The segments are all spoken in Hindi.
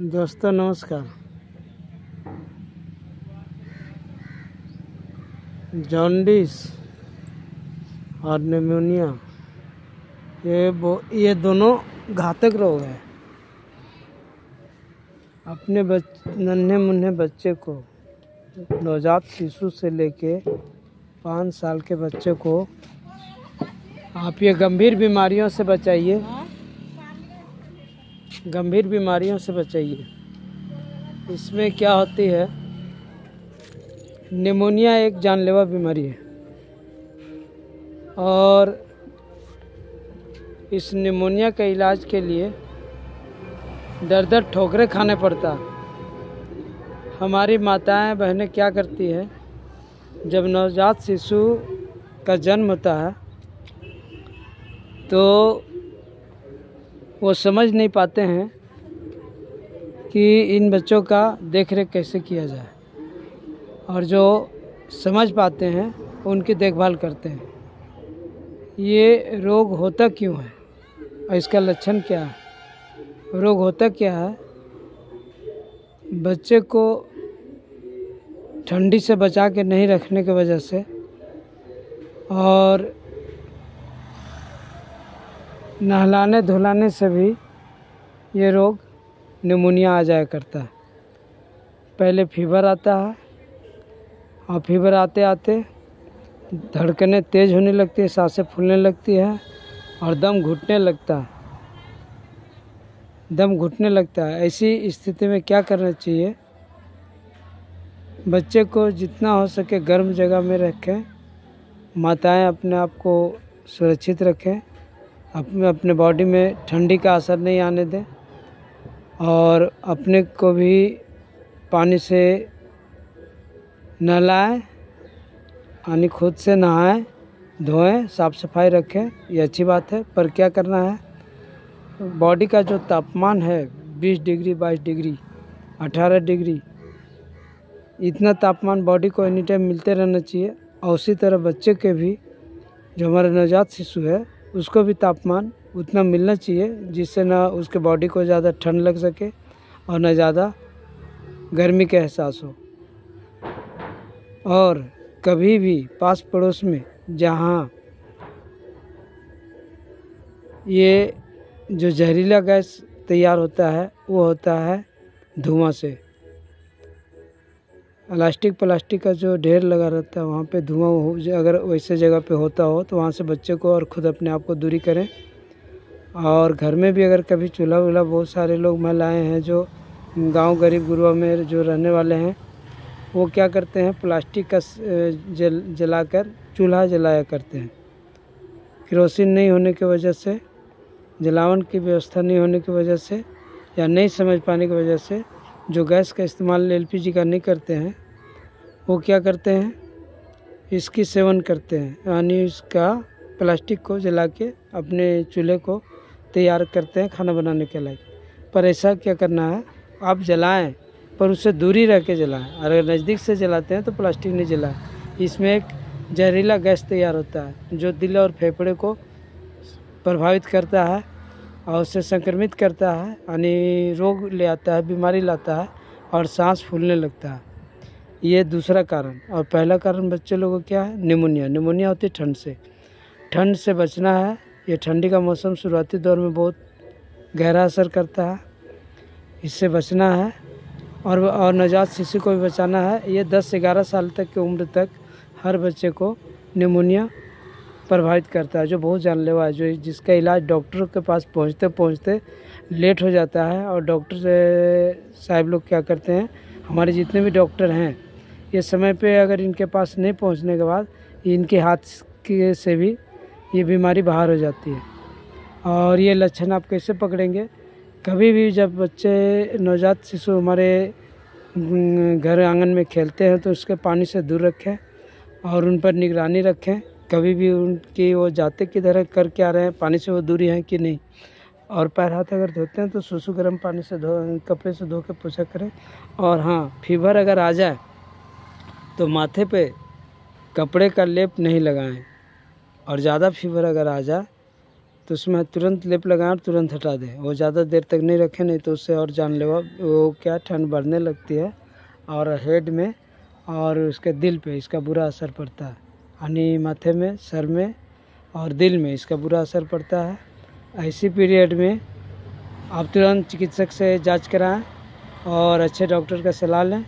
दोस्तों नमस्कार। जॉन्डिस और निमोनिया ये दोनों घातक रोग हैं। अपने नन्हे मुन्ने बच्चे को, नवजात शिशु से लेके 5 साल के बच्चे को आप ये गंभीर बीमारियों से बचाइए, गंभीर बीमारियों से बचाइए। इसमें क्या होती है, निमोनिया एक जानलेवा बीमारी है और इस निमोनिया के इलाज के लिए दर ठोकरें खाने पड़ता। हमारी माताएं बहनें क्या करती है, जब नवजात शिशु का जन्म होता है तो वो समझ नहीं पाते हैं कि इन बच्चों का देख रेख कैसे किया जाए, और जो समझ पाते हैं उनकी देखभाल करते हैं। ये रोग होता क्यों है और इसका लक्षण क्या है? रोग होता क्या है, बच्चे को ठंडी से बचा के नहीं रखने की वजह से और नहलाने धुलाने से भी ये रोग निमोनिया आ जाया करता है। पहले फीवर आता है और फीवर आते आते धड़कनें तेज़ होने लगती है, सांसें फूलने लगती है और दम घुटने लगता है। ऐसी स्थिति में क्या करना चाहिए, बच्चे को जितना हो सके गर्म जगह में रखें। माताएं अपने आप को सुरक्षित रखें, अपने बॉडी में ठंडी का असर नहीं आने दें और अपने को भी पानी से नहलाएं, यानी खुद से नहाएं धोएं, साफ़ सफाई रखें। ये अच्छी बात है, पर क्या करना है, बॉडी का जो तापमान है 20 डिग्री 22 डिग्री 18 डिग्री, इतना तापमान बॉडी को एनी टाइम मिलते रहना चाहिए। और उसी तरह बच्चे के भी, जो हमारा नवजात शिशु है, उसको भी तापमान उतना मिलना चाहिए जिससे ना उसके बॉडी को ज़्यादा ठंड लग सके और ना ज़्यादा गर्मी का एहसास हो। और कभी भी पास पड़ोस में जहाँ ये जो जहरीला गैस तैयार होता है वो होता है धुआं से। प्लास्टिक का जो ढेर लगा रहता है वहाँ पे धुआं अगर वैसे जगह पे होता हो तो वहाँ से बच्चे को और खुद अपने आप को दूरी करें। और घर में भी अगर कभी चूल्हा वूल्हा, बहुत सारे लोग महिलाएं हैं जो गांव गरीब गुरबा में जो रहने वाले हैं, वो क्या करते हैं, प्लास्टिक का जलाकर चूल्हा जलाया करते हैं। केरोसिन नहीं होने की वजह से, जलावन की व्यवस्था नहीं होने की वजह से या नहीं समझ पाने की वजह से जो गैस का इस्तेमाल LPG का नहीं करते हैं, वो क्या करते हैं, इसकी सेवन करते हैं, यानी इसका प्लास्टिक को जला के अपने चूल्हे को तैयार करते हैं खाना बनाने के लिए। पर ऐसा क्या करना है, आप जलाएं पर उससे दूरी रह के जलाएं। अगर नज़दीक से जलाते हैं तो प्लास्टिक नहीं जलाएं। इसमें एक जहरीला गैस तैयार होता है जो दिल और फेफड़े को प्रभावित करता है और उससे संक्रमित करता है, यानी रोग ले आता है, बीमारी लाता है और सांस फूलने लगता है। ये दूसरा कारण। और पहला कारण बच्चे लोगों को क्या है, निमोनिया होती है ठंड से बचना है। ये ठंडी का मौसम शुरुआती दौर में बहुत गहरा असर करता है, इससे बचना है। और नवजात शिशु को भी बचाना है। ये 10 से 11 साल तक की उम्र तक हर बच्चे को निमोनिया प्रभावित करता है, जो बहुत जानलेवा है, जिसका इलाज डॉक्टर के पास पहुंचते लेट हो जाता है। और डॉक्टर साहब लोग क्या करते हैं, हमारे जितने भी डॉक्टर हैं, ये समय पे अगर इनके पास नहीं पहुंचने के बाद इनके हाथ से भी ये बीमारी बाहर हो जाती है। और ये लक्षण आप कैसे पकड़ेंगे, कभी भी जब बच्चे नवजात शिशु हमारे घर आंगन में खेलते हैं तो उसके पानी से दूर रखें और उन पर निगरानी रखें। कभी भी उनकी वो जाते किधर है, कर क्या रहे हैं, पानी से वो दूरी है कि नहीं। और पैर हाथ अगर धोते हैं तो सुसु गर्म पानी से कपड़े से धो के पोछा करें। और हाँ, फीवर अगर आ जाए तो माथे पे कपड़े का लेप नहीं लगाएं। और ज़्यादा फीवर अगर आ जाए तो उसमें तुरंत लेप लगाएं और तुरंत हटा दें। वो ज़्यादा देर तक नहीं रखें, नहीं तो उससे और जानलेवा वो क्या ठंड बढ़ने लगती है और हेड में और उसके दिल पे इसका बुरा असर पड़ता है। यानी माथे में, सर में और दिल में इसका बुरा असर पड़ता है। ऐसी पीरियड में आप तुरंत चिकित्सक से जांच कराएं और अच्छे डॉक्टर का सलाह लें।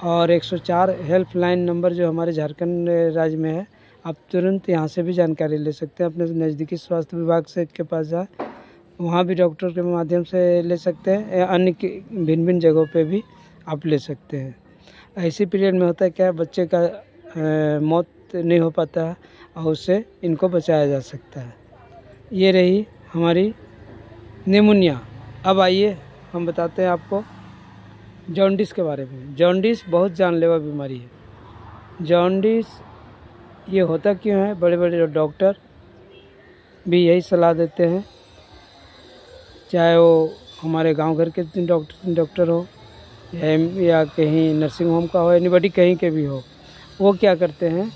और 104 हेल्पलाइन नंबर जो हमारे झारखंड राज्य में है, आप तुरंत यहाँ से भी जानकारी ले सकते हैं। अपने नज़दीकी स्वास्थ्य विभाग से के पास जाए, वहाँ भी डॉक्टर के माध्यम से ले सकते हैं। अन्य भिन्न भिन्न जगहों पे भी आप ले सकते हैं। ऐसी पीरियड में होता है क्या, बच्चे का मौत नहीं हो पाता है और उससे इनको बचाया जा सकता है। ये रही हमारी निमोनिया। अब आइए हम बताते हैं आपको जॉन्डिस के बारे में। जॉन्डिस बहुत जानलेवा बीमारी है। जॉन्डिस ये होता क्यों है, बड़े बड़े डॉक्टर भी यही सलाह देते हैं, चाहे वो हमारे गांव घर के डॉक्टर हो या कहीं नर्सिंग होम का हो, एनीबॉडी कहीं के भी हो। वो क्या करते हैं,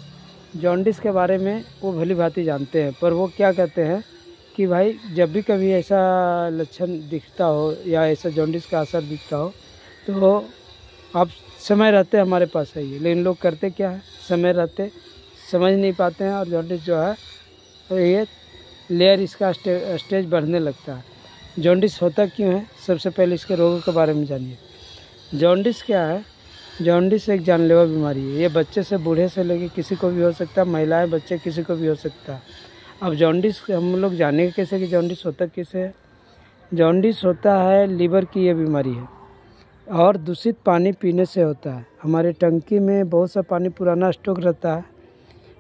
जॉन्डिस के बारे में वो भली भांति जानते हैं, पर वो क्या कहते हैं कि भाई जब भी कभी ऐसा लक्षण दिखता हो या ऐसा जॉन्डिस का असर दिखता हो तो आप समय रहते हमारे पास आइए। लेकिन लोग करते क्या है, समय रहते समझ नहीं पाते हैं और जॉन्डिस जो है तो ये लेयर इसका स्टेज बढ़ने लगता है। जॉन्डिस होता क्यों है, सबसे पहले इसके रोगों के बारे में जानिए। जॉन्डिस क्या है, जॉन्डिस एक जानलेवा बीमारी है। ये बच्चे से बूढ़े से लेकर किसी को भी हो सकता है, महिलाएं बच्चे किसी को भी हो सकता है। अब जॉन्डिस हम लोग जानेंगे कैसे कि जॉन्डिस होता कैसे है। जॉन्डिस होता है लीवर की ये बीमारी है और दूषित पानी पीने से होता है। हमारे टंकी में बहुत सा पानी पुराना स्टॉक रहता है,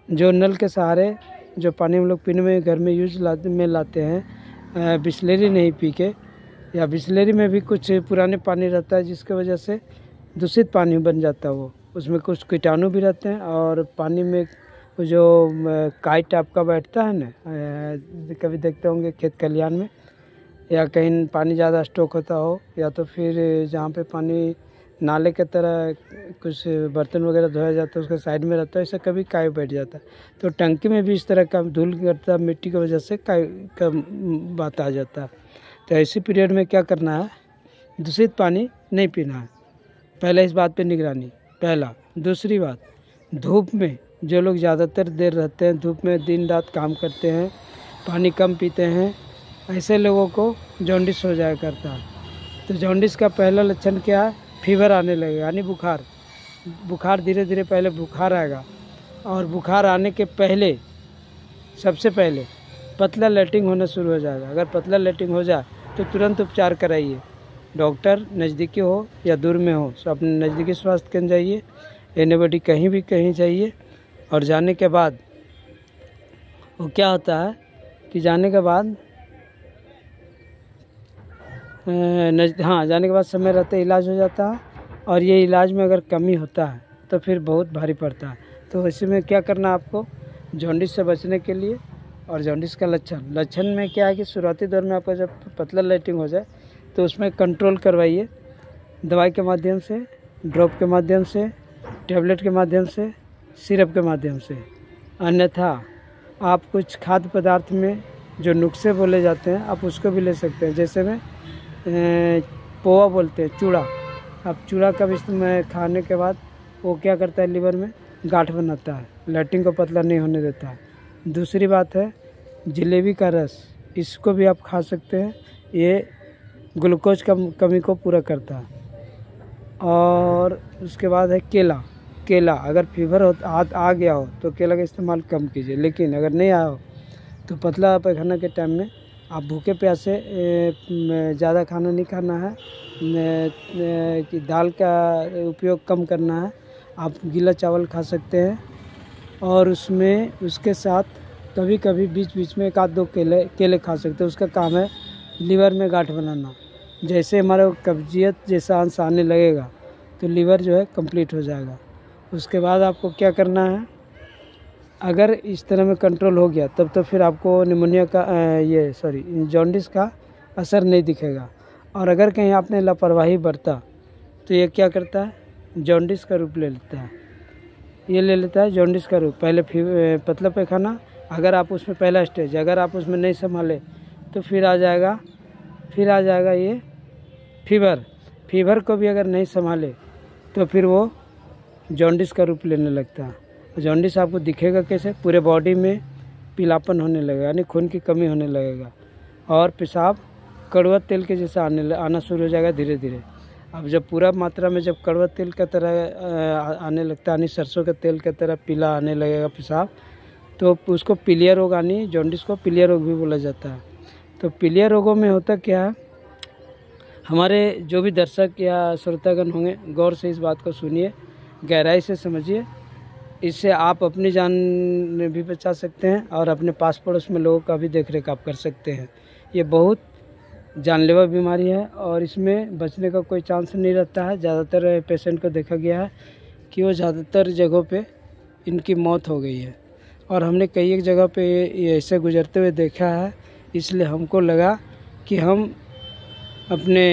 जो नल के सहारे जो पानी हम लोग पीने में घर में में लाते हैं, बिस्लेरी नहीं पी के, या बिस्लेरी में भी कुछ पुराने पानी रहता है जिसके वजह से दूषित पानी बन जाता है। वो उसमें कुछ कीटाणु भी रहते हैं और पानी में जो काई टाइप का बैठता है ना, कभी देखते होंगे खेत खलिहान में या कहीं पानी ज़्यादा स्टॉक होता हो, या तो फिर जहाँ पे पानी नाले के तरह कुछ बर्तन वगैरह धोया जाता है उसके साइड में रहता है, ऐसा कभी काई बैठ जाता है। तो टंकी में भी इस तरह का धूल गिरता मिट्टी की वजह से काई का बात आ जाता है। तो ऐसी पीरियड में क्या करना है, दूषित पानी नहीं पीना है। पहले इस बात पे निगरानी, पहला। दूसरी बात, धूप में जो लोग ज़्यादातर देर रहते हैं, धूप में दिन रात काम करते हैं, पानी कम पीते हैं, ऐसे लोगों को जॉन्डिस हो जाया करता है। तो जॉन्डिस का पहला लक्षण क्या है, फीवर आने लगेगा, यानी बुखार धीरे धीरे पहले बुखार आएगा और बुखार आने के पहले सबसे पहले पतला लेटरिन होना शुरू हो जाएगा। अगर पतला लेटरिन हो जाए तो तुरंत उपचार कराइए। डॉक्टर नज़दीकी हो या दूर में हो, तो अपने नज़दीकी स्वास्थ्य केंद्र जाइए, एनीबॉडी कहीं जाइए। और जाने के बाद वो क्या होता है कि जाने के बाद जाने के बाद समय रहते इलाज हो जाता है। और ये इलाज में अगर कमी होता है तो फिर बहुत भारी पड़ता है। तो इसी में क्या करना है आपको, जॉन्डिस से बचने के लिए। और जॉन्डिस का लक्षण में क्या है कि शुरुआती दौर में आपका जब पतला लेटरिन हो जाए तो उसमें कंट्रोल करवाइए, दवाई के माध्यम से, ड्रॉप के माध्यम से, टैबलेट के माध्यम से, सिरप के माध्यम से। अन्यथा आप कुछ खाद्य पदार्थ में जो नुस्खे बोले जाते हैं आप उसको भी ले सकते हैं। जैसे में पोहा बोलते हैं, चूड़ा। अब चूड़ा का भी इस्तेमाल खाने के बाद वो क्या करता है, लीवर में गांठ बनाता है, लेटरिन को पतला नहीं होने देता है। दूसरी बात है जलेबी का रस, इसको भी आप खा सकते हैं, ये ग्लूकोज का कमी को पूरा करता है। और उसके बाद है केला। अगर फीवर आ गया हो तो केला का इस्तेमाल कम कीजिए, लेकिन अगर नहीं आया हो तो पतला पैखाना के टाइम में आप भूखे प्यासे ज़्यादा खाना नहीं खाना है, कि दाल का उपयोग कम करना है। आप गीला चावल खा सकते हैं और उसके साथ कभी कभी बीच में 1-2 केले खा सकते हैं। उसका काम है लीवर में गांठ बनाना। जैसे हमारा कब्जियत जैसा अंश आने लगेगा तो लीवर जो है कंप्लीट हो जाएगा। उसके बाद आपको क्या करना है, अगर इस तरह में कंट्रोल हो गया तब तो फिर आपको निमोनिया का जॉन्डिस का असर नहीं दिखेगा। और अगर कहीं आपने लापरवाही बरता तो ये क्या करता है, जॉन्डिस का रूप ले लेता है। ये ले लेता है जॉन्डिस का रूप। पहले पतला पैखाना, अगर आप उसमें पहला स्टेज, अगर आप उसमें नहीं संभाले तो फिर आ जाएगा ये फीवर को भी अगर नहीं संभाले तो फिर वो जॉन्डिस का रूप लेने लगता है। जॉन्डिस आपको दिखेगा कैसे? पूरे बॉडी में पीलापन होने लगेगा, यानी खून की कमी होने लगेगा और पेशाब कड़वा तेल के जैसा आना शुरू हो जाएगा धीरे धीरे। अब जब पूरा मात्रा में जब कड़वा तेल का तरह आने लगता है, यानी सरसों के तेल की तरह पीला आने लगेगा पेशाब, तो उसको पीलिया रोग आनी, जॉन्डिस को पीलिया रोग भी बोला जाता है। तो पीलिया रोगों में होता क्या है, हमारे जो भी दर्शक या श्रोतागण होंगे गौर से इस बात को सुनिए, गहराई से समझिए। इससे आप अपनी जान भी बचा सकते हैं और अपने पास पड़ोस में लोगों का भी देख रेख आप कर सकते हैं। ये बहुत जानलेवा बीमारी है और इसमें बचने का कोई चांस नहीं रहता है। ज़्यादातर पेशेंट को देखा गया है कि वो ज़्यादातर जगहों पे इनकी मौत हो गई है और हमने कई एक जगह पे ये ऐसे गुजरते हुए देखा है। इसलिए हमको लगा कि हम अपने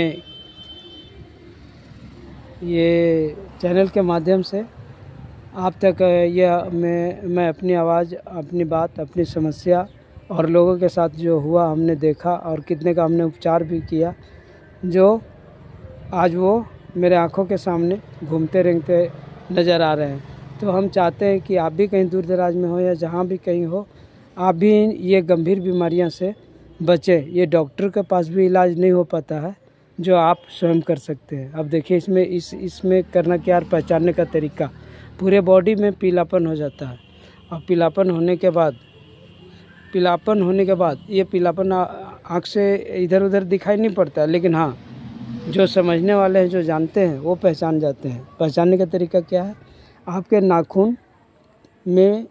ये चैनल के माध्यम से आप तक मैं अपनी आवाज़, अपनी बात, अपनी समस्या और लोगों के साथ जो हुआ हमने देखा और कितने का हमने उपचार भी किया, जो आज वो मेरे आँखों के सामने घूमते रेंगते नज़र आ रहे हैं। तो हम चाहते हैं कि आप भी कहीं दूर दराज में हो या जहाँ भी कहीं हो, आप भी ये गंभीर बीमारियां से बचें। ये डॉक्टर के पास भी इलाज नहीं हो पाता है, जो आप स्वयं कर सकते हैं। अब देखिए इसमें करना क्या, पहचानने का तरीका, पूरे बॉडी में पीलापन हो जाता है और पीलापन होने के बाद ये पीलापन आँख से इधर उधर दिखाई नहीं पड़ता, लेकिन हाँ, जो समझने वाले हैं, जो जानते हैं, वो पहचान जाते हैं। पहचानने का तरीका क्या है, आपके नाखून में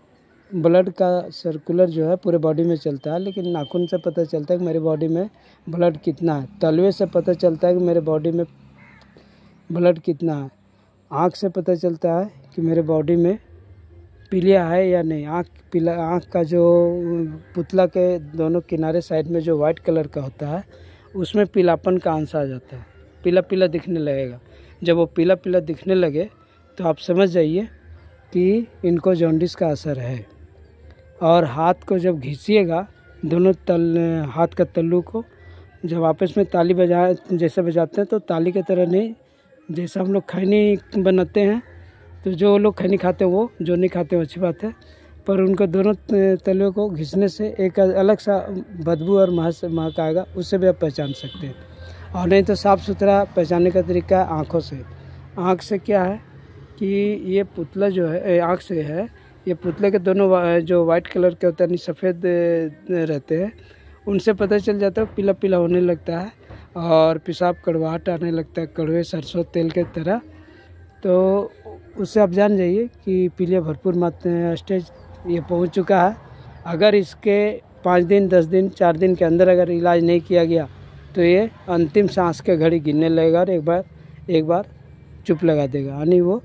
ब्लड का सर्कुलर जो है पूरे बॉडी में चलता है, लेकिन नाखून से पता चलता है कि मेरी बॉडी में ब्लड कितना है। तलवे से पता चलता है कि मेरे बॉडी में ब्लड कितना है। आँख से पता चलता है कि मेरे बॉडी में पीलिया है या नहीं। आँख का जो पुतला के दोनों किनारे साइड में जो वाइट कलर का होता है, उसमें पीलापन का अंश आ जाता है, पीला पीला दिखने लगेगा। जब वो पीला पीला दिखने लगे तो आप समझ जाइए कि इनको जॉन्डिस का असर है। और हाथ को जब घिसिएगा, दोनों हाथ का तल्लू को जब आपस में ताली जैसे बजाते हैं, तो ताली की तरह नहीं, जैसा हम लोग खैनी बनाते हैं, तो जो लोग खैनी खाते हैं वो, जो नहीं खाते हैं अच्छी बात है, पर उनको दोनों तलवे को घिसने से एक अलग सा बदबू और महक आएगा, उससे भी आप पहचान सकते हैं। और नहीं तो साफ़ सुथरा पहचानने का तरीका है आँखों से। आँख से क्या है कि ये पुतला जो है, आँख से है, ये पुतले के दोनों जो वाइट कलर के होते हैं, सफ़ेद रहते हैं, उनसे पता चल जाता है, पीला पीला होने लगता है और पेशाब कड़वाहट आने लगता है, कड़वे सरसों तेल के तरह। तो उससे आप जान जाइए कि पीलिया भरपूर मात्रा स्टेज ये पहुंच चुका है। अगर इसके 5 दिन, 10 दिन, 4 दिन के अंदर अगर इलाज नहीं किया गया तो ये अंतिम सांस के घड़ी गिनने लगेगा और एक बार चुप लगा देगा, यानी वो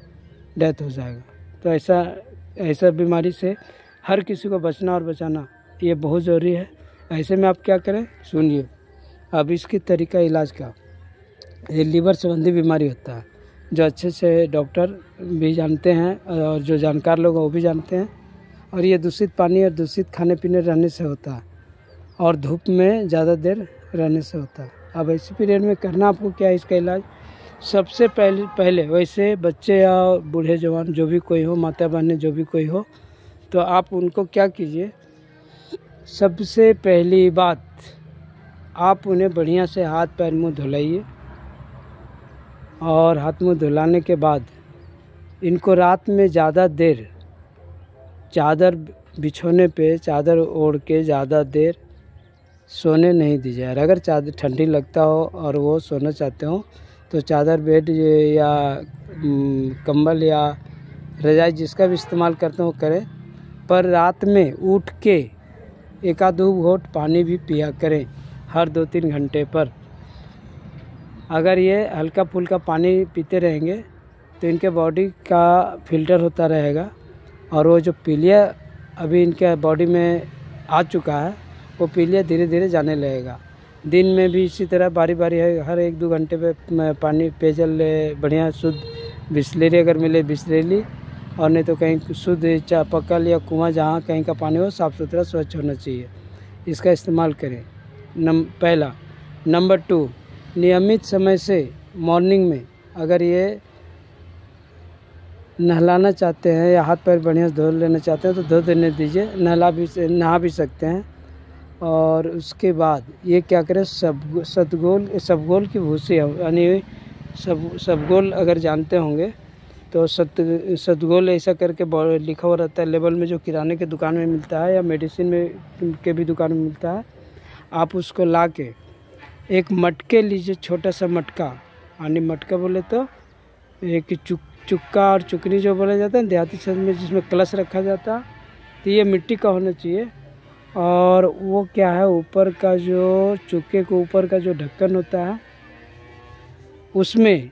डेथ हो जाएगा। तो ऐसा बीमारी से हर किसी को बचना और बचाना ये बहुत ज़रूरी है। ऐसे में आप क्या करें, सुनिए। अब इसकी तरीका इलाज का, ये लीवर संबंधी बीमारी होता है, जो अच्छे से डॉक्टर भी जानते हैं और जो जानकार लोग हैं वो भी जानते हैं। और ये दूषित पानी और दूषित खाने पीने रहने से होता है और धूप में ज़्यादा देर रहने से होता है। अब ऐसे पीरियड में करना आपको क्या है, इसका इलाज सबसे पहले वैसे बच्चे या बूढ़े जवान जो भी कोई हो, माता बहनें जो भी कोई हो, तो आप उनको क्या कीजिए, सबसे पहली बात आप उन्हें बढ़िया से हाथ पैर मुँह धुलाइए और हाथ मुँह धुलाने के बाद इनको रात में ज़्यादा देर चादर बिछोने पे चादर ओढ़ के ज़्यादा देर सोने नहीं दीजिए। अगर चादर ठंडी लगता हो और वो सोना चाहते हो तो चादर, बेड या कंबल या रजाई जिसका भी इस्तेमाल करते हो करें, पर रात में उठ के 1-2 घोंट पानी भी पिया करें हर 2-3 घंटे पर। अगर ये हल्का फुल्का पानी पीते रहेंगे तो इनके बॉडी का फिल्टर होता रहेगा और वो जो पीलिया अभी इनके बॉडी में आ चुका है, वो पीलिया धीरे धीरे जाने लगेगा। दिन में भी इसी तरह बारी बारी है, हर 1-2 घंटे पे पानी, पेयजल बढ़िया शुद्ध बिस्लेरी अगर मिले बिस्लेरी, और नहीं तो कहीं शुद्ध चापाकल या कुआं, जहाँ कहीं का पानी हो साफ़ सुथरा स्वच्छ होना चाहिए, इसका इस्तेमाल करें। पहला। नंबर 2, नियमित समय से मॉर्निंग में अगर ये नहलाना चाहते हैं या हाथ पैर बढ़िया से धो लेना चाहते हैं तो धो देने दीजिए, नहा भी सकते हैं। और उसके बाद ये क्या करें, सबगोल की भूसी यानी सबगोल अगर जानते होंगे तो सतगोल ऐसा करके लिखा हुआ रहता है लेबल में, जो किराने के दुकान में मिलता है या मेडिसिन में के भी दुकान में मिलता है। आप उसको ला के एक मटके लीजिए, छोटा सा मटका, यानी मटका बोले तो एक चुक्का और चुकनी जो बोला जाता है देहाती शब्द में, जिसमें कलश रखा जाता है, तो ये मिट्टी का होना चाहिए। और वो क्या है, ऊपर का जो चुक्के के ऊपर का जो ढक्कन होता है उसमें,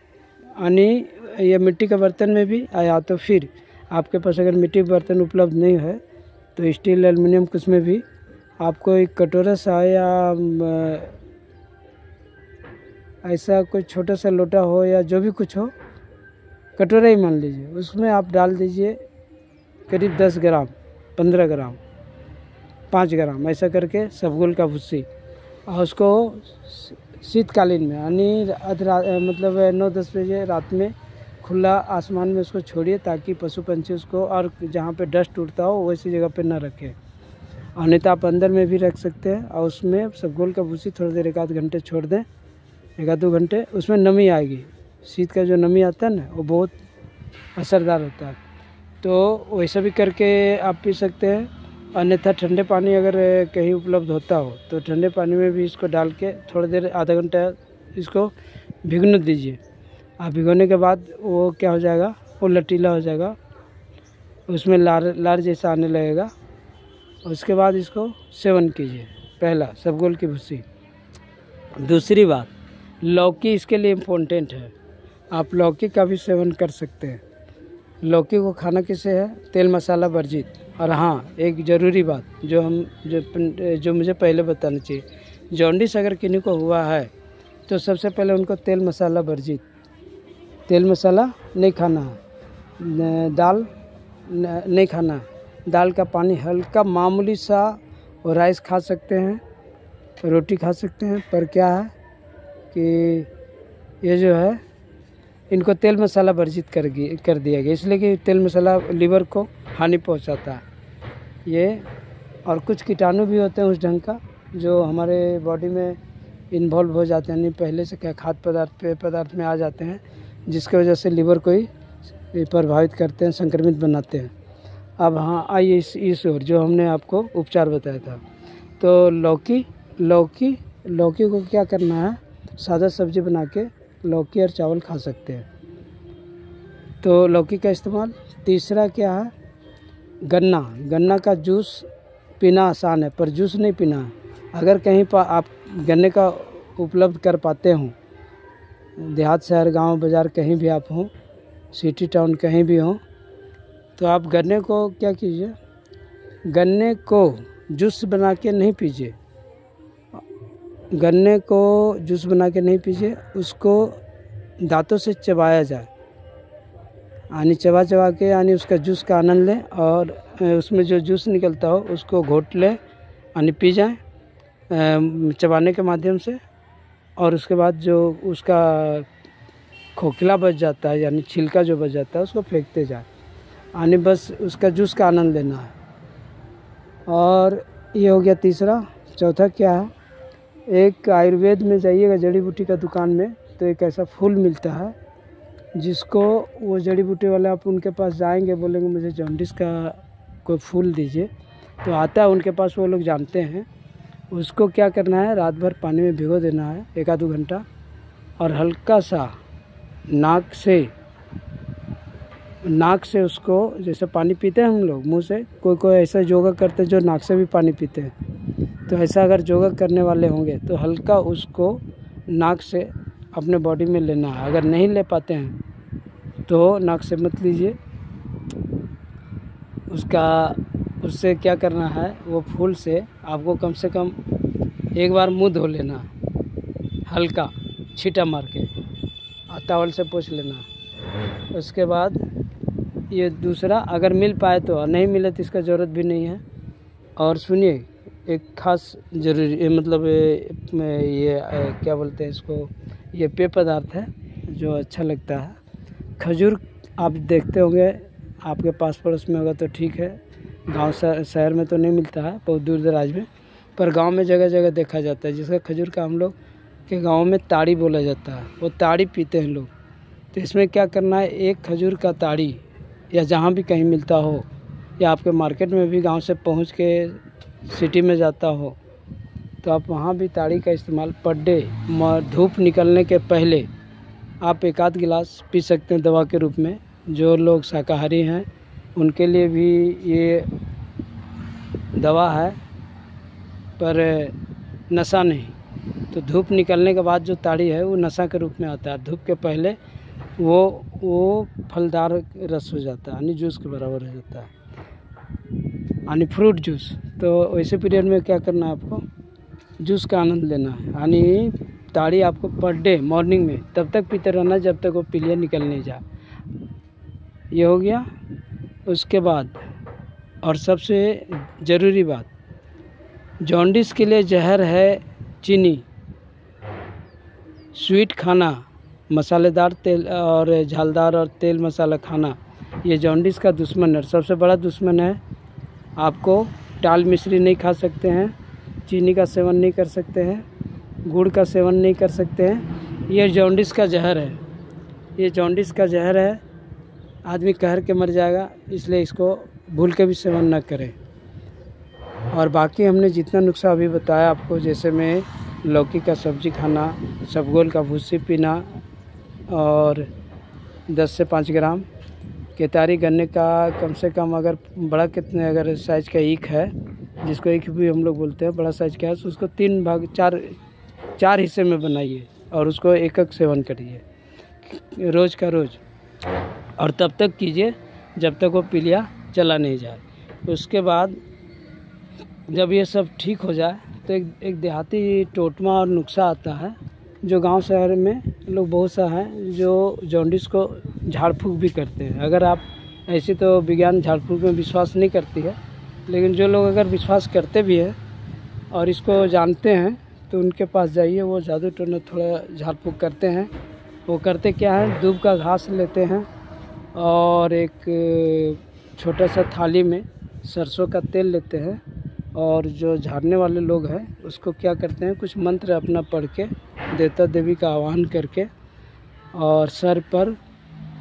यानी ये मिट्टी के बर्तन में भी, या तो फिर आपके पास अगर मिट्टी के बर्तन उपलब्ध नहीं है तो स्टील एल्युमिनियम कुछ में भी आपको एक कटोरा सा या ऐसा कोई छोटा सा लोटा हो या जो भी कुछ हो, कटोरा ही मान लीजिए, उसमें आप डाल दीजिए करीब 10 ग्राम, 15 ग्राम, 5 ग्राम ऐसा करके सबगोल का भूसी। और उसको शीतकालीन में यानी मतलब 9-10 बजे रात में खुला आसमान में उसको छोड़िए, ताकि पशु पंछी उसको, और जहाँ पे डस्ट उड़ता हो वैसी जगह पे ना रखें। और नहीं तो आप अंदर में भी रख सकते हैं, और उसमें सबगोल का भूसी थोड़ी देर 1-8 घंटे छोड़ दें, 1-2 घंटे, उसमें नमी आएगी। शीत का जो नमी आता है ना वो बहुत असरदार होता है, तो वैसा भी करके आप पी सकते हैं। अन्यथा ठंडे पानी अगर कहीं उपलब्ध होता हो तो ठंडे पानी में भी इसको डाल के थोड़ी देर, आधा घंटा इसको भिगोने दीजिए। आप भिगोने के बाद वो क्या हो जाएगा, वो लटीला हो जाएगा, उसमें लार जैसा आने लगेगा। उसके बाद इसको सेवन कीजिए। पहला सबगोल की भूसी। दूसरी बात, लौकी इसके लिए इम्पोर्टेंट है, आप लौकी का भी सेवन कर सकते हैं। लौकी को खाना किसे है, तेल मसाला वर्जित। और हाँ, एक ज़रूरी बात जो मुझे पहले बताना चाहिए, जॉन्डिस अगर किन्हीं को हुआ है तो सबसे पहले उनको तेल मसाला वर्जित, तेल मसाला नहीं खाना है, दाल नहीं खाना है, दाल का पानी हल्का मामूली सा, और राइस खा सकते हैं, रोटी खा सकते हैं। पर क्या है कि ये जो है इनको तेल मसाला वर्जित कर दिया गया, इसलिए कि तेल मसाला लीवर को हानि पहुंचाता है ये। और कुछ कीटाणु भी होते हैं उस ढंग का जो हमारे बॉडी में इन्वॉल्व हो जाते हैं, नहीं पहले से क्या खाद्य पदार्थ में आ जाते हैं, जिसकी वजह से लीवर को ही प्रभावित करते हैं, संक्रमित बनाते हैं। अब हाँ, आइए इस ओर जो हमने आपको उपचार बताया था। तो लौकी को क्या करना है, सादा सब्जी बना के लौकी और चावल खा सकते हैं, तो लौकी का इस्तेमाल। तीसरा क्या है, गन्ना का जूस पीना आसान है, पर जूस नहीं पीना है। अगर कहीं पर आप गन्ने का उपलब्ध कर पाते हों, देहात, शहर, गांव, बाज़ार कहीं भी आप हों, सिटी टाउन कहीं भी हों, तो आप गन्ने को क्या कीजिए, गन्ने को जूस बना के नहीं पीजिए, गन्ने को जूस बना के नहीं पीजिए, उसको दांतों से चबाया जाए, यानी चबा के यानी उसका जूस का आनंद लें, और उसमें जो जूस निकलता हो उसको घोट लें, यानी पी जाएं चबाने के माध्यम से। और उसके बाद जो उसका खोखला बच जाता है, यानी छिलका जो बच जाता है, उसको फेंकते जाए, यानी बस उसका जूस का आनंद लेना है। और ये हो गया तीसरा। चौथा क्या है, एक आयुर्वेद में जाइएगा जड़ी बूटी का दुकान में, तो एक ऐसा फूल मिलता है जिसको वो जड़ी बूटी वाले, आप उनके पास जाएंगे, बोलेंगे मुझे जॉन्डिस का कोई फूल दीजिए, तो आता है उनके पास, वो लोग जानते हैं। उसको क्या करना है, रात भर पानी में भिगो देना है 1-2 घंटा, और हल्का सा नाक से उसको, जैसे पानी पीते हैं हम लोग मुंह से, कोई ऐसा योगा करते हैं जो नाक से भी पानी पीते हैं, तो ऐसा अगर योगा करने वाले होंगे तो हल्का उसको नाक से अपने बॉडी में लेना है। अगर नहीं ले पाते हैं तो नाक से मत लीजिए, उससे क्या करना है, वो फूल से आपको कम से कम एक बार मुंह धो लेना, हल्का छींटा मार के, टॉवल से पोंछ लेना। उसके बाद ये दूसरा, अगर मिल पाए तो, नहीं मिले तो इसका ज़रूरत भी नहीं है। और सुनिए, एक खास जरूरी मतलब ये क्या बोलते हैं इसको, ये पेय पदार्थ है जो अच्छा लगता है। खजूर आप देखते होंगे, आपके पास पड़ोस में होगा तो ठीक है, गांव शहर में तो नहीं मिलता है, बहुत दूर दराज में, पर गांव में जगह जगह देखा जाता है। जिसका खजूर का हम लोग के गांव में ताड़ी बोला जाता है, वो ताड़ी पीते हैं लोग। तो इसमें क्या करना है, एक खजूर का ताड़ी या जहाँ भी कहीं मिलता हो, या आपके मार्केट में भी गांव से पहुंच के सिटी में जाता हो, तो आप वहाँ भी ताड़ी का इस्तेमाल पर डे धूप निकलने के पहले आप एक आध गिलास पी सकते हैं दवा के रूप में। जो लोग शाकाहारी हैं उनके लिए भी ये दवा है, पर नशा नहीं। तो धूप निकलने के बाद जो ताड़ी है वो नशा के रूप में आता है, धूप के पहले वो फलदार रस हो जाता है, यानी जूस के बराबर हो जाता है, यानी फ्रूट जूस। तो वैसे पीरियड में क्या करना है, आपको जूस का आनंद लेना है, यानी ताड़ी आपको पर डे मॉर्निंग में तब तक पीते रहना जब तक वो पीलिया निकल नहीं जाए। ये हो गया। उसके बाद और सबसे ज़रूरी बात, जॉन्डिस के लिए जहर है चीनी। स्वीट खाना, मसालेदार तेल और झालदार और तेल मसाला खाना, ये जॉन्डिस का दुश्मन है, सबसे बड़ा दुश्मन है। आपको टाल मिश्री नहीं खा सकते हैं, चीनी का सेवन नहीं कर सकते हैं, गुड़ का सेवन नहीं कर सकते हैं। ये जॉन्डिस का जहर है, ये जॉन्डिस का जहर है, आदमी कहर के मर जाएगा, इसलिए इसको भूल के भी सेवन ना करें। और बाकी हमने जितना नुस्खा अभी बताया आपको, जैसे में लौकी का सब्जी खाना, सबगोल का भूसी पीना, और 10 से 5 ग्राम केतारी गन्ने का कम से कम, अगर बड़ा कितने अगर साइज का ईख है, जिसको ईख भी हम लोग बोलते हैं, बड़ा साइज का है, तो उसको 3 भाग 4 हिस्से में बनाइए और उसको एक एक सेवन करिए रोज़ का रोज़, और तब तक कीजिए जब तक वो पीलिया चला नहीं जाए। उसके बाद जब ये सब ठीक हो जाए तो एक देहाती टोटमा और नुस्खा आता है, जो गांव शहर में लोग बहुत सा हैं जो जॉन्डिस को झाड़ फूँक भी करते हैं। अगर आप ऐसे, तो विज्ञान झाड़ फूँक में विश्वास नहीं करती है, लेकिन जो लोग अगर विश्वास करते भी हैं और इसको जानते हैं तो उनके पास जाइए, वो जादू टोना थोड़ा झाड़ फूँक करते हैं। वो करते क्या है, दूब का घास लेते हैं और एक छोटा सा थाली में सरसों का तेल लेते हैं, और जो झाड़ने वाले लोग हैं उसको क्या करते हैं, कुछ मंत्र अपना पढ़ के, देवता देवी का आह्वान करके, और सर पर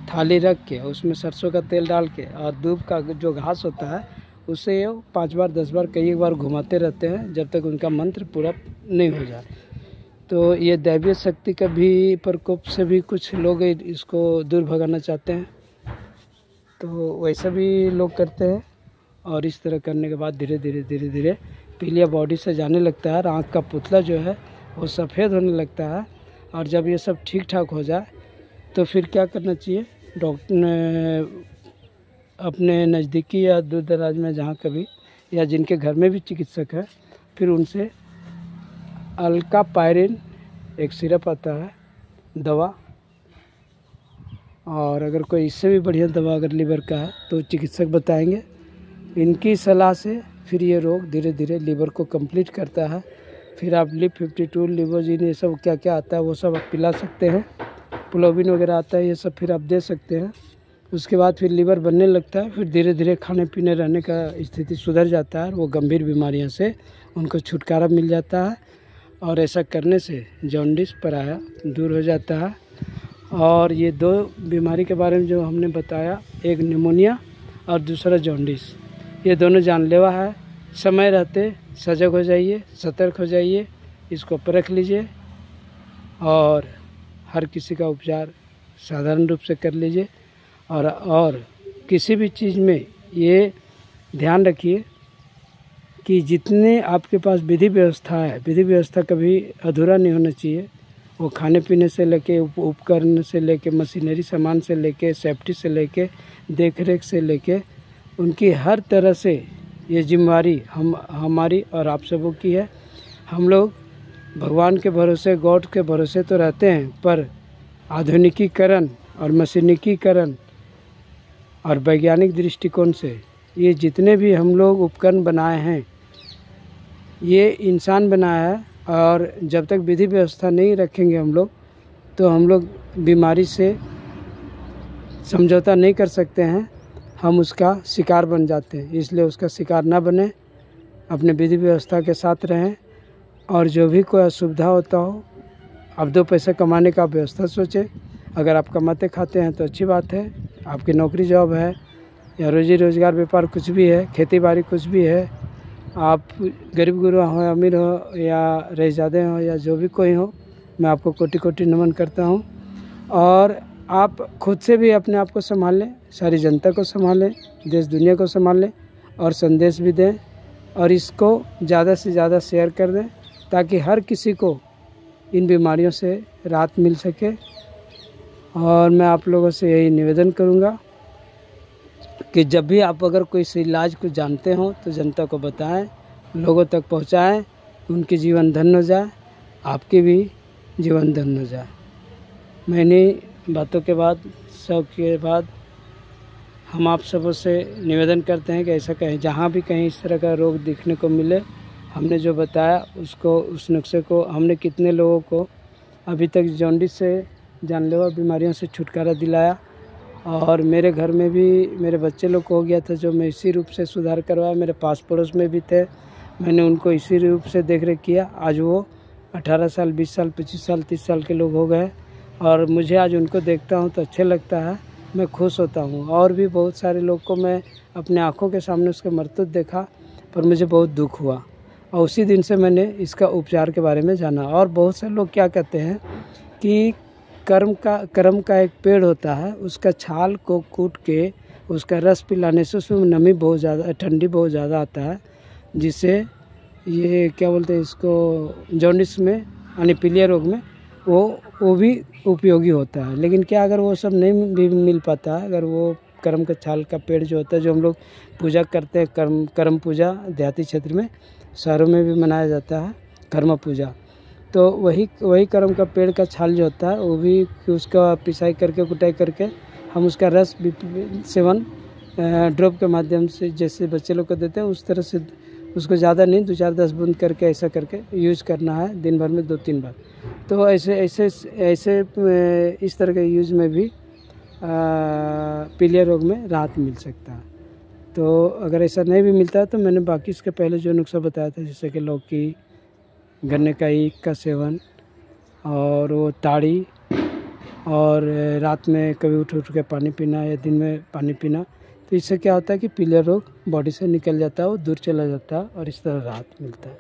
थाली रख के उसमें सरसों का तेल डाल के, और दूब का जो घास होता है उसे 5 बार 10 बार कई बार घुमाते रहते हैं जब तक उनका मंत्र पूरा नहीं हो जाए। तो ये दैवीय शक्ति का भी प्रकोप से भी कुछ लोग इसको दूर भगाना चाहते हैं, तो वैसा भी लोग करते हैं। और इस तरह करने के बाद धीरे धीरे पीलिया बॉडी से जाने लगता है, और आँख का पुतला जो है वो सफ़ेद होने लगता है। और जब ये सब ठीक ठाक हो जाए तो फिर क्या करना चाहिए, डॉक्टर ने अपने नज़दीकी या दूर दराज में जहाँ कभी, या जिनके घर में भी चिकित्सक है, फिर उनसे अल्कापायरिन एक सिरप आता है दवा, और अगर कोई इससे भी बढ़िया दवा अगर लीवर का है तो चिकित्सक बताएंगे। इनकी सलाह से फिर ये रोग धीरे धीरे लीवर को कंप्लीट करता है। फिर आप LIV52, लिवोजिन, ये सब क्या क्या आता है वो सब आप पिला सकते हैं, प्लोबिन वगैरह आता है, ये सब फिर आप दे सकते हैं। उसके बाद फिर लीवर बनने लगता है, फिर धीरे धीरे खाने पीने रहने का स्थिति सुधर जाता है, वो गंभीर बीमारियों से उनको छुटकारा मिल जाता है। और ऐसा करने से जॉन्डिस पराया दूर हो जाता है। और ये 2 बीमारी के बारे में जो हमने बताया, एक निमोनिया और दूसरा जॉन्डिस, ये दोनों जानलेवा है। समय रहते सजग हो जाइए, सतर्क हो जाइए, इसको परख लीजिए, और हर किसी का उपचार साधारण रूप से कर लीजिए। और किसी भी चीज़ में ये ध्यान रखिए कि जितने आपके पास विधि व्यवस्था है, विधि व्यवस्था कभी अधूरा नहीं होना चाहिए। वो खाने पीने से लेके, उपकरण से लेके, मशीनरी सामान से लेके, सेफ्टी से लेके, देख रेख से लेके, उनकी हर तरह से ये जिम्मेवारी हमारी और आप सबों की है। हम लोग भगवान के भरोसे, गॉड के भरोसे तो रहते हैं, पर आधुनिकीकरण और मशीनीकरण और वैज्ञानिक दृष्टिकोण से ये जितने भी हम लोग उपकरण बनाए हैं, ये इंसान बनाया है, और जब तक विधि व्यवस्था नहीं रखेंगे हम लोग, तो हम लोग बीमारी से समझौता नहीं कर सकते हैं, हम उसका शिकार बन जाते हैं। इसलिए उसका शिकार ना बने, अपने विधि व्यवस्था के साथ रहें, और जो भी कोई असुविधा होता हो, आप 2 पैसे कमाने का व्यवस्था सोचें। अगर आप कमाते खाते हैं तो अच्छी बात है, आपकी नौकरी जॉब है या रोजी रोज़गार व्यापार कुछ भी है, खेती बाड़ी कुछ भी है, आप गरीब गुरबा हो, अमीर हो या रईज़ादे हो या जो भी कोई हो, मैं आपको कोटि कोटि नमन करता हूँ। और आप खुद से भी अपने आप को संभाल लें, सारी जनता को संभालें, देश दुनिया को संभाल लें, और संदेश भी दें, और इसको ज़्यादा से ज़्यादा शेयर कर दें, ताकि हर किसी को इन बीमारियों से राहत मिल सके। और मैं आप लोगों से यही निवेदन करूंगा कि जब भी आप अगर कोई से इलाज को जानते हो तो जनता को बताएं, लोगों तक पहुंचाएं, उनकी जीवन धन्य हो जाए, आपकी भी जीवन धन्य हो जाए। मैंने बातों के बाद, सब के बाद, हम आप सबों से निवेदन करते हैं कि ऐसा कहीं जहाँ भी कहीं इस तरह का रोग दिखने को मिले, हमने जो बताया उसको, उस नुस्खे को, हमने कितने लोगों को अभी तक जॉन्डिस से, जानलेवा बीमारियों से छुटकारा दिलाया। और मेरे घर में भी मेरे बच्चे लोग को हो गया था, जो मैं इसी रूप से सुधार करवाया। मेरे पास पड़ोस में भी थे, मैंने उनको इसी रूप से देख रेख किया। आज वो 18 साल, 20 साल, 25 साल, 30 साल के लोग हो गए, और मुझे आज उनको देखता हूँ तो अच्छा लगता है, मैं खुश होता हूँ। और भी बहुत सारे लोग को मैं अपने आँखों के सामने उसके मृत्यु देखा, पर मुझे बहुत दुख हुआ, और उसी दिन से मैंने इसका उपचार के बारे में जाना। और बहुत से लोग क्या कहते हैं कि करम का एक पेड़ होता है, उसका छाल को कूट के उसका रस पिलाने से उसमें नमी बहुत ज़्यादा, ठंडी बहुत ज़्यादा आता है, जिससे ये क्या बोलते हैं इसको, जॉन्डिस में यानी पीलिया रोग में वो भी उपयोगी होता है। लेकिन क्या अगर वो सब नहीं भी मिल पाता है, अगर वो करम का छाल का पेड़ जो होता है, जो हम लोग पूजा करते हैं, करम पूजा देहाती क्षेत्र में, शहरों में भी मनाया जाता है कर्म पूजा, तो वही करम का पेड़ का छाल जो होता है, वो भी उसका पिसाई करके, कुटाई करके हम उसका रस सेवन ड्रॉप के माध्यम से जैसे बच्चे लोग को देते हैं, उस तरह से उसको ज़्यादा नहीं, 2-4-10 बूंद करके ऐसा करके यूज़ करना है दिन भर में 2-3 बार। तो ऐसे इस तरह के यूज़ में भी पीलिया रोग में राहत मिल सकता है। तो अगर ऐसा नहीं भी मिलता है तो मैंने बाकी इसके पहले जो नुस्खा बताया था, जैसे कि लौकी, गन्ने का ईख का सेवन, और वो ताड़ी, और रात में कभी उठ के पानी पीना या दिन में पानी पीना, तो इससे क्या होता है कि पीलिया रोग बॉडी से निकल जाता है, वो दूर चला जाता है, और इस तरह राहत मिलता है।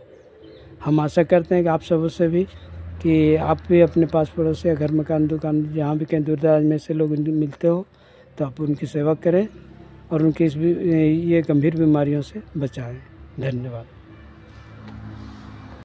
हम आशा करते हैं कि आप सबों से भी, कि आप भी अपने पास पड़ोस या घर, मकान, दुकान, जहाँ भी कहीं दूर दराज में से लोग मिलते हो, तो आप उनकी सेवा करें और उनकी ये गंभीर बीमारियों से बचाएं। धन्यवाद।